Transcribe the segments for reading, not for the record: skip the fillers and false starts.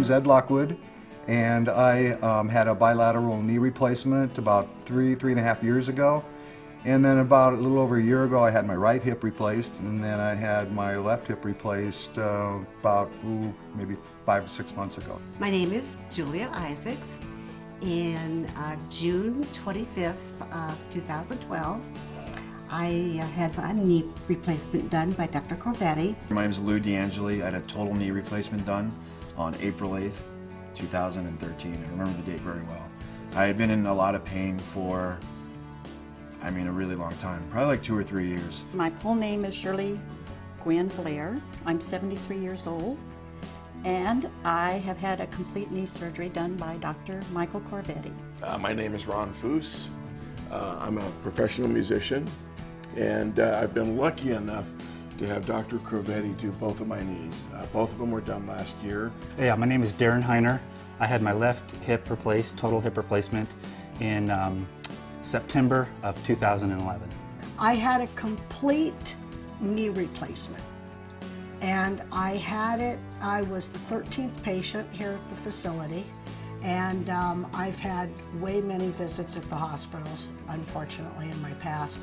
name's Ed Lockwood, and I had a bilateral knee replacement about three and a half years ago. And then about a little over a year ago, I had my right hip replaced, and then I had my left hip replaced about maybe 5 to 6 months ago. My name is Julia Isaacs. In June 25th of 2012, I had my knee replacement done by Dr. Crovetti. My name is DANGELI. I had a total knee replacement done on April 8th, 2013. I remember the date very well. I had been in a lot of pain for, a really long time, probably like 2 or 3 years. My full name is SHIRLEY GUINN-BLAIR. I'm 73 years old, and I have had a complete knee surgery done by Dr. Michael Crovetti. My name is FOOS. I'm a professional musician, and I've been lucky enough to have Dr. Crovetti do both of my knees. Both of them were done last year. Yeah, my name is DARREN HEINER. I had my left hip replaced, total hip replacement, in September of 2011. I had a complete knee replacement, and I had it. I was the 13th patient here at the facility, and I've had way many visits at the hospitals, unfortunately, in my past.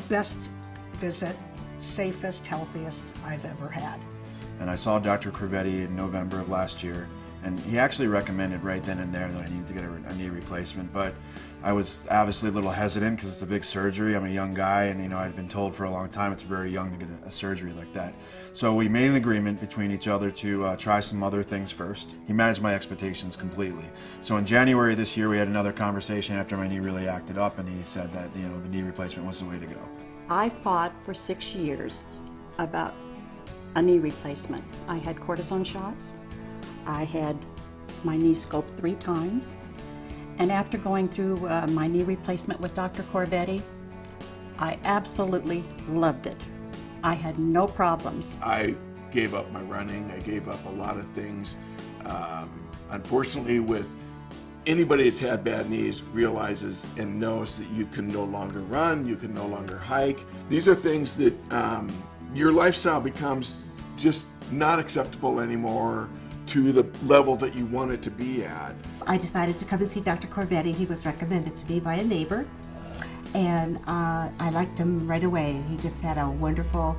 Best visit, safest, healthiest I've ever had. And I saw Dr. Crovetti in November of last year, and he actually recommended right then and there that I needed to get a knee replacement, but I was obviously a little hesitant because it's a big surgery. I'm a young guy, and I'd been told for a long time it's very young to get a surgery like that. So we made an agreement between each other to try some other things first. He managed my expectations completely. So in January this year, we had another conversation after my knee really acted up, and he said that the knee replacement was the way to go. I fought for 6 years about a knee replacement. I had cortisone shots. I had my knee scoped 3 times. And after going through my knee replacement with Dr. Crovetti, I absolutely loved it. I had no problems. I gave up my running. I gave up a lot of things. Unfortunately, with anybody that's had bad knees realizes and knows that you can no longer run, you can no longer hike. These are things that your lifestyle becomes just not acceptable anymore to the level that you want it to be at. I decided to come and see Dr. Crovetti. He was recommended to me by a neighbor, and I liked him right away. He just had a wonderful,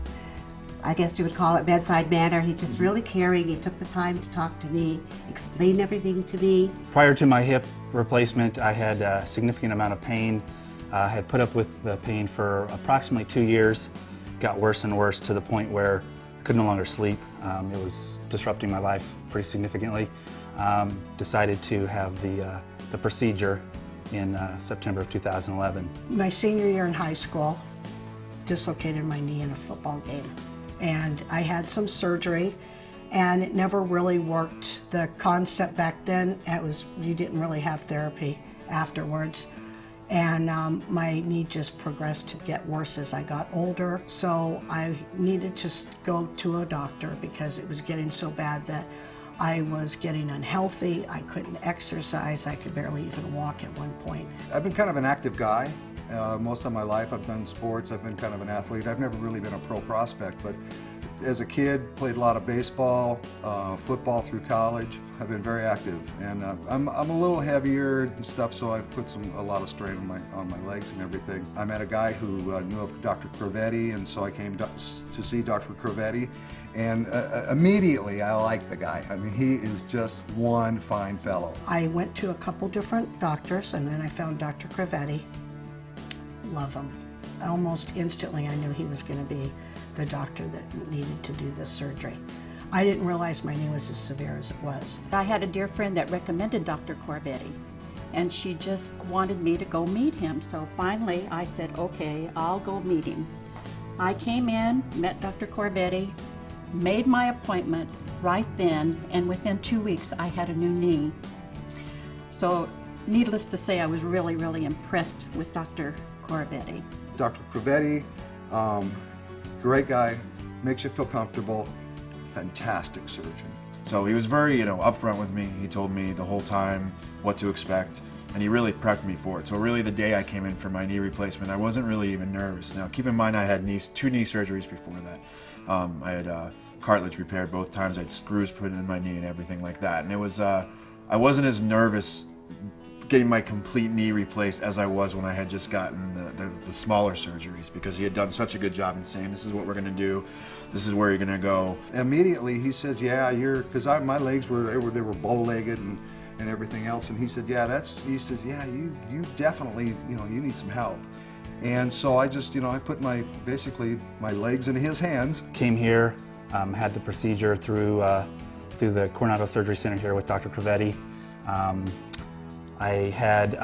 I guess you would call it, bedside manner. He's just really caring. He took the time to talk to me, explain everything to me. Prior to my hip replacement, I had a significant amount of pain. I had put up with the pain for approximately 2 years. Got worse and worse to the point where I could no longer sleep. It was disrupting my life pretty significantly. Decided to have the procedure in September of 2011. My senior year in high school, dislocated my knee in a football game. And I had some surgery, and it never really worked. The concept back then, you didn't really have therapy afterwards. And my knee just progressed to get worse as I got older. So I needed to go to a doctor because it was getting so bad that I was getting unhealthy. I couldn't exercise. I could barely even walk at one point. I've been kind of an active guy. Most of my life I've done sports. I've been kind of an athlete. I've never really been a pro prospect, but as a kid, played a lot of baseball, football through college. I've been very active, and I'm a little heavier and stuff, so I've put a lot of strain on my legs and everything. I met a guy who knew of Dr. Crovetti, and so I came to see Dr. Crovetti, and immediately I liked the guy. He is just one fine fellow. I went to a couple different doctors, and then I found Dr. Crovetti. Love him. Almost instantly I knew he was going to be the doctor that needed to do this surgery. I didn't realize my knee was as severe as it was. I had a dear friend that recommended Dr. Crovetti, and she just wanted me to go meet him. So finally I said, okay, I'll go meet him. I came in, met Dr. Crovetti, made my appointment right then, and within 2 weeks I had a new knee. So needless to say, I was really, really impressed with Dr. Crovetti. Dr. Crovetti, great guy, makes you feel comfortable, fantastic surgeon. So he was very, upfront with me. He told me the whole time what to expect, and he really prepped me for it. So really the day I came in for my knee replacement, I wasn't really even nervous. Now keep in mind I had 2 knee surgeries before that. I had cartilage repaired both times. I had screws put in my knee and everything like that. And it was, I wasn't as nervous getting my complete knee replaced as I was when I had just gotten the smaller surgeries, because he had done such a good job in saying, this is what we're going to do, this is where you're going to go. Immediately he says, yeah, because my legs were bow-legged and everything else, and he said, yeah, he says, yeah, you definitely, you need some help. And so I just, I put basically my legs in his hands. Came here, had the procedure through the Coronado Surgery Center here with Dr. Crovetti. I had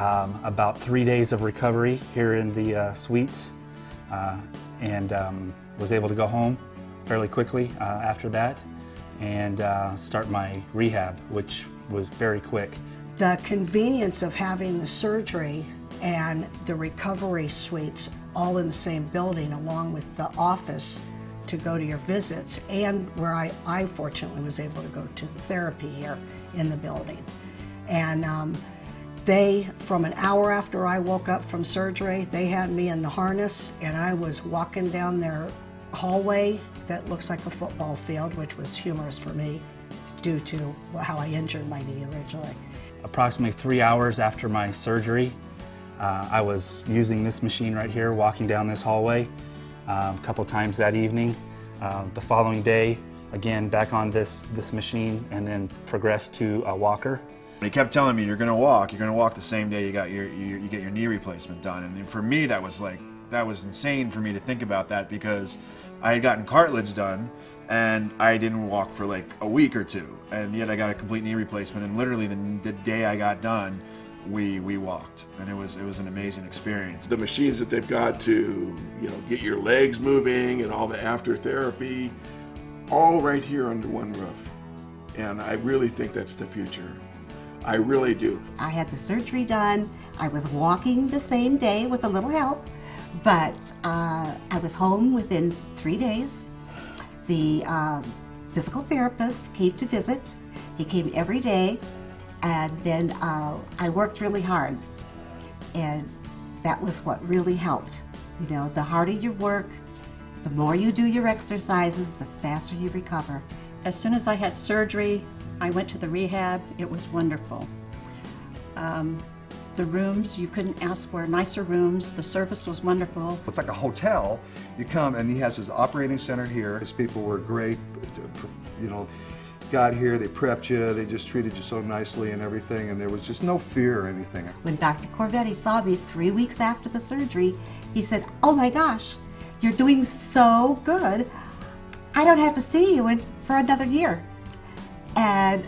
about 3 days of recovery here in the suites, and was able to go home fairly quickly after that and start my rehab, which was very quick. The convenience of having the surgery and the recovery suites all in the same building, along with the office to go to your visits, and where I fortunately was able to go to the therapy here in the building. And they, from an hour after I woke up from surgery, they had me in the harness, and I was walking down their hallway that looks like a football field, which was humorous for me due to how I injured my knee originally. Approximately 3 hours after my surgery, I was using this machine right here, walking down this hallway a couple times that evening. The following day, again, back on this machine, and then progressed to a walker. He kept telling me, you're going to walk the same day you get your knee replacement done. And for me, that was insane for me to think about that, because I had gotten cartilage done and I didn't walk for like a week or two, and yet I got a complete knee replacement, and literally the day I got done, we walked, and it was an amazing experience. The machines that they've got to get your legs moving and all the after therapy, all right here under one roof, and I really think that's the future. I really do. I had the surgery done. I was walking the same day with a little help, but I was home within 3 days. The physical therapist came to visit. He came every day, and then I worked really hard, and that was what really helped. The harder you work, the more you do your exercises, the faster you recover. As soon as I had surgery, I went to the rehab. It was wonderful. The rooms, you couldn't ask for nicer rooms. The service was wonderful. It's like a hotel. You come, and he has his operating center here. His people were great. Got here, they prepped you, they just treated you so nicely and everything, and there was just no fear or anything. When Dr. Crovetti saw me 3 weeks after the surgery, he said, "Oh my gosh, you're doing so good. I don't have to see you for another year." And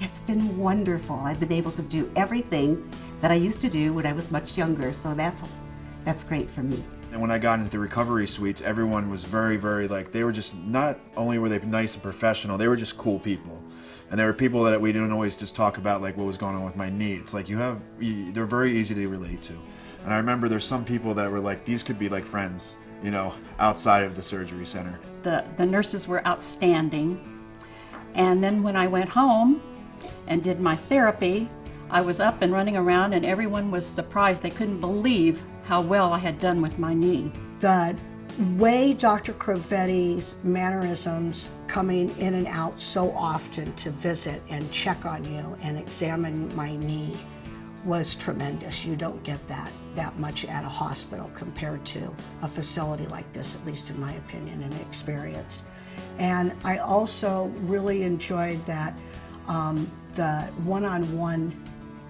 it's been wonderful. I've been able to do everything that I used to do when I was much younger, so that's great for me. And when I got into the recovery suites, everyone was very, very, they were just, not only were they nice and professional, they were just cool people. And there were people that we didn't always just talk about what was going on with my knee. It's like they're very easy to relate to. And I remember there's some people that were like, these could be like friends, outside of the surgery center. The nurses were outstanding. And then when I went home and did my therapy, I was up and running around, and everyone was surprised. They couldn't believe how well I had done with my knee. The way Dr. Crovetti's mannerisms, coming in and out so often to visit and check on you and examine my knee, was tremendous. You don't get that much at a hospital compared to a facility like this, at least in my opinion and experience. And I also really enjoyed that the one-on-one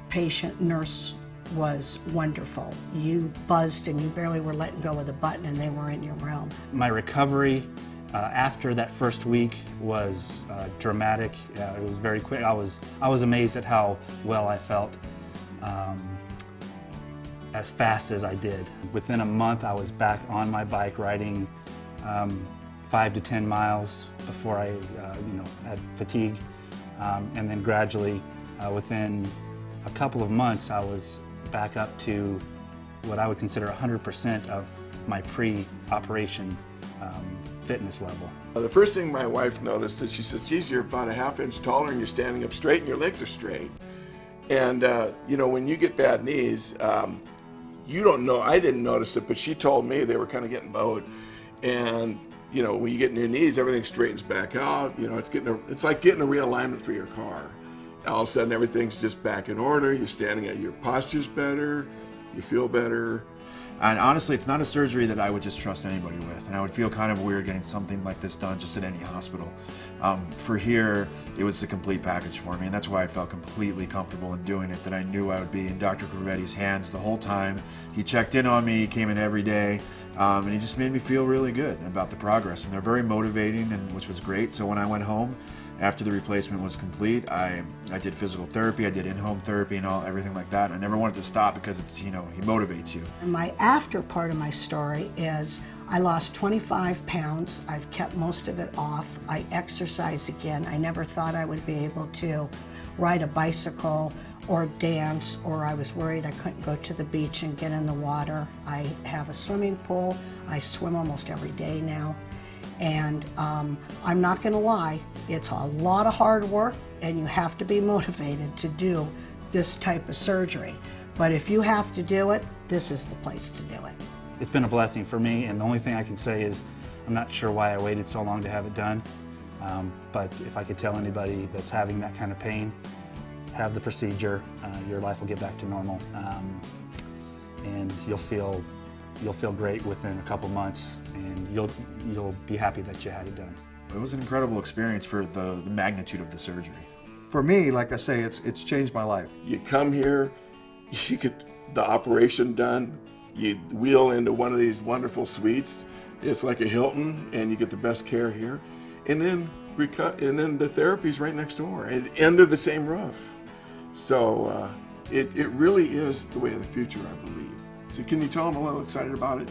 patient-nurse was wonderful. You buzzed and you barely were letting go of the button, and they were in your room. My recovery after that first week was dramatic. It was very quick. I was amazed at how well I felt as fast as I did. Within a month, I was back on my bike riding 5 to 10 miles before I had fatigue, and then gradually within a couple of months, I was back up to what I would consider 100% of my pre-operation fitness level. The first thing my wife noticed is she says, "Geez, you're about a ½ inch taller, and you're standing up straight, and your legs are straight." And when you get bad knees, you don't know. I didn't notice it, but she told me they were kind of getting bowed. And you know, when you get in your knees, everything straightens back out. You know, it's like getting a realignment for your car. All of a sudden, everything's just back in order. You're standing at your posture's better. You feel better. And honestly, it's not a surgery that I would just trust anybody with, and I would feel kind of weird getting something like this done just at any hospital. For here, it was a complete package for me, and that's why I felt completely comfortable in doing it, that I knew I would be in Dr. Crovetti's hands the whole time. He checked in on me, he came in every day, and he just made me feel really good about the progress, and they're very motivating, and which was great. So when I went home, after the replacement was complete, I did physical therapy, I did in-home therapy and everything like that. I never wanted to stop because it's, you know, he motivates you. And my after part of my story is I lost 25 pounds. I've kept most of it off. I exercise again. I never thought I would be able to ride a bicycle or dance, or I was worried I couldn't go to the beach and get in the water. I have a swimming pool. I swim almost every day now. And I'm not going to lie, it's a lot of hard work, and you have to be motivated to do this type of surgery. But if you have to do it, this is the place to do it. It's been a blessing for me, and the only thing I can say is I'm not sure why I waited so long to have it done. But if I could tell anybody that's having that kind of pain, have the procedure, your life will get back to normal, and you'll feel great within a couple months, and you'll be happy that you had it done. It was an incredible experience for the magnitude of the surgery. For me, like I say, it's changed my life. You come here, you get the operation done, you wheel into one of these wonderful suites. It's like a Hilton, and you get the best care here. And then the therapy's right next door, and under the same roof. So it really is the way of the future, I believe. So can you tell them a little excited about it?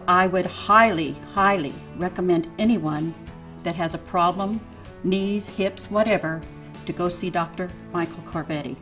I would highly, highly recommend anyone that has a problem, knees, hips, whatever, to go see Dr. Michael Crovetti.